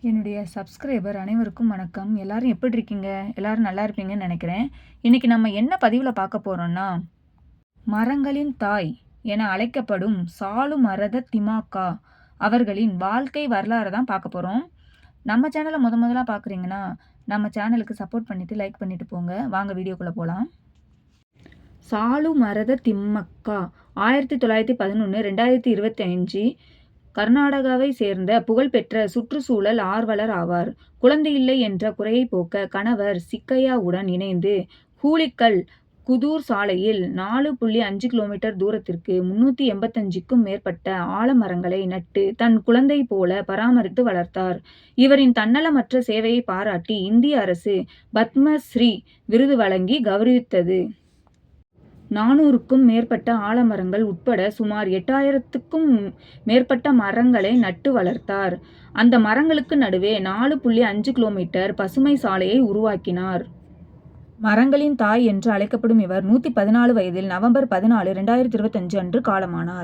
என்னுடைய சப்ஸ்கிரைபர் அனைவருக்கும் வணக்கம். எல்லாரும் எப்படி இருக்கீங்க? எல்லாரும் நல்லா இருப்பீங்கன்னு நினைக்கிறேன். இன்னைக்கு நம்ம என்ன பதிவில் பார்க்க போறோம்னா, மரங்களின் தாய் என அழைக்கப்படும் சாலுமரத திமாக்கா அவர்களின் வாழ்க்கை வரலாறு தான் பார்க்க போறோம். நம்ம சேனலை முதலா பார்க்குறீங்கன்னா, நம்ம சேனலுக்கு சப்போர்ட் பண்ணிட்டு லைக் பண்ணிட்டு போங்க. வாங்க வீடியோக்குள்ளே போகலாம். சாலுமரத திம்மக்கா 1911 2025 கர்நாடகாவை சேர்ந்த புகழ்பெற்ற சுற்றுச்சூழல் ஆர்வலர் ஆவார். குழந்தையில்லை என்ற குறையை போக்க கணவர் சிக்கையாவுடன் இணைந்து ஹூலிக்கல் குதூர் சாலையில் 4.5 கிலோமீட்டர் தூரத்திற்கு 385க்கும் மேற்பட்ட ஆலமரங்களை நட்டு தன் குழந்தை போல பராமரித்து வளர்த்தார். இவரின் தன்னலமற்ற சேவையை பாராட்டி இந்திய அரசு பத்மஸ்ரீ விருது வழங்கி கௌரவித்தது. 400க்கும் மேற்பட்ட ஆலமரங்கள் உட்பட சுமார் 8000க்கும் மேற்பட்ட மரங்களை நட்டு வளர்த்தார். அந்த மரங்களுக்கு நடுவே 4.5 கிலோமீட்டர் பசுமை சாலையை உருவாக்கினார். மரங்களின் தாய் என்று அழைக்கப்படும் இவர் 114 வயதில் நவம்பர் 14, 2025 அன்று காலமானார்.